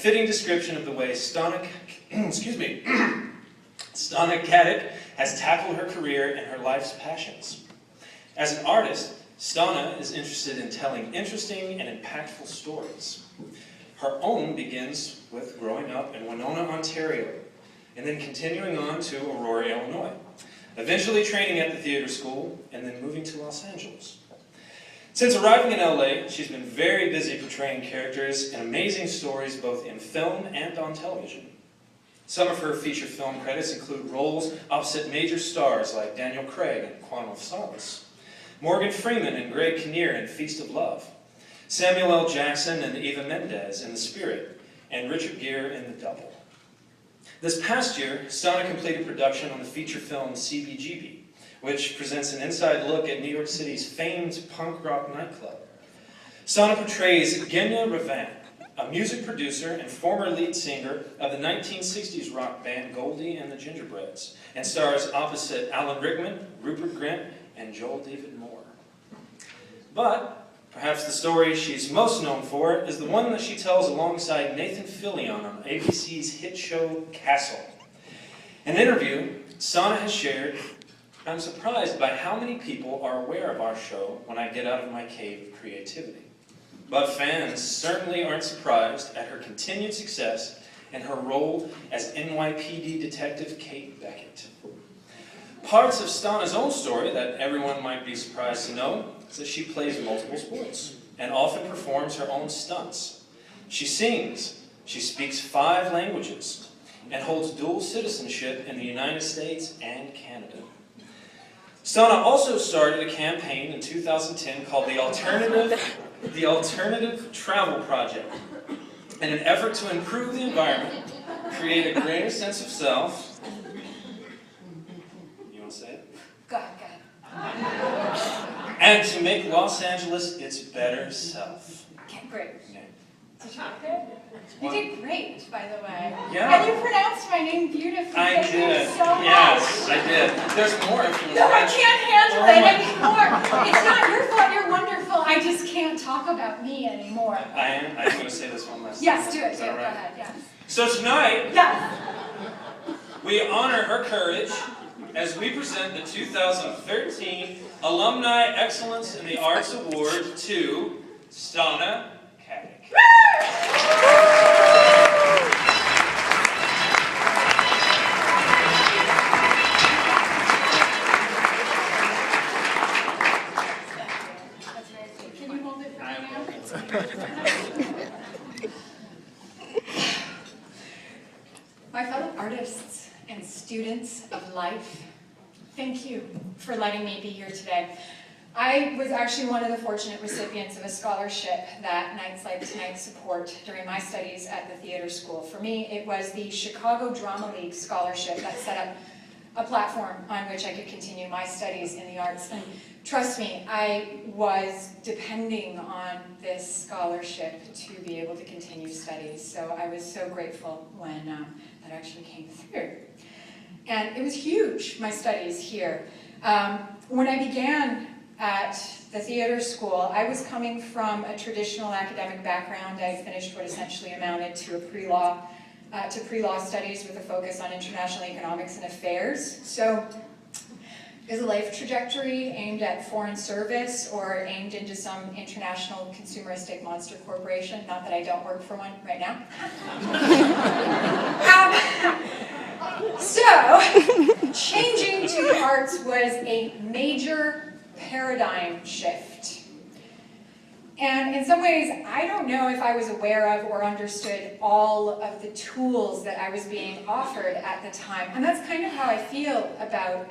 fitting description of the way Stana Katic has tackled her career and her life's passions. As an artist, Stana is interested in telling interesting and impactful stories. Her own begins with growing up in Winona, Ontario, and then continuing on to Aurora, Illinois, eventually training at the theater school, and then moving to Los Angeles. Since arriving in LA, she's been very busy portraying characters and amazing stories both in film and on television. Some of her feature film credits include roles opposite major stars like Daniel Craig in Quantum of Solace, Morgan Freeman and Greg Kinnear in Feast of Love, Samuel L. Jackson and Eva Mendes in The Spirit, and Richard Gere in The Double. This past year, Stana completed production on the feature film CBGB, which presents an inside look at New York City's famed punk rock nightclub. Stana portrays Genya Ravan, a music producer and former lead singer of the 1960s rock band Goldie and the Gingerbreads, and stars opposite Alan Rickman, Rupert Grint, and Joel David Moore. But perhaps the story she's most known for is the one that she tells alongside Nathan Fillion on ABC's hit show Castle. In an interview, Stana has shared, "I'm surprised by how many people are aware of our show when I get out of my cave of creativity. But fans certainly aren't surprised at her continued success and her role as NYPD Detective Kate Beckett." Parts of Stana's own story that everyone might be surprised to know is that she plays multiple sports and often performs her own stunts. She sings, she speaks 5 languages, and holds dual citizenship in the United States and Canada. Stana also started a campaign in 2010 called the Alternative Travel Project, in an effort to improve the environment, create a greater sense of self. You want to say it? Go ahead. And to make Los Angeles its better self. Okay, great. Yeah. Did you like it? You did great, by the way. Yeah. And you pronounced my name beautifully. I Thank did. you so much. Yes, I did. There's more if you No, I want. can't handle Oh it my- anymore. It's not your fault. You're wonderful. I just can't talk about me anymore. I'm going to say this one last time. Yes, do it. Is Do it. that Go right? ahead. Yes. So tonight, Yes. we honor her courage as we present the 2013 Alumni Excellence in the Arts Award to Stana Katic. That's very sweet. Can you hold it for me now? My fellow artists and students of life, thank you for letting me be here today. I was actually one of the fortunate recipients of a scholarship that Nights Like Tonight support during my studies at the theater school. For me, it was the Chicago Drama League scholarship that set up a platform on which I could continue my studies in the arts. And trust me, I was depending on this scholarship to be able to continue studies. So I was so grateful when that actually came through. And it was huge, my studies here. When I began at the theater school, I was coming from a traditional academic background. I finished what essentially amounted to pre-law studies with a focus on international economics and affairs. So is a life trajectory aimed at foreign service or aimed into some international consumeristic monster corporation? Not that I don't work for one right now. So, changing to the arts was a major paradigm shift. And in some ways, I don't know if I was aware of or understood all of the tools that I was being offered at the time. And that's kind of how I feel about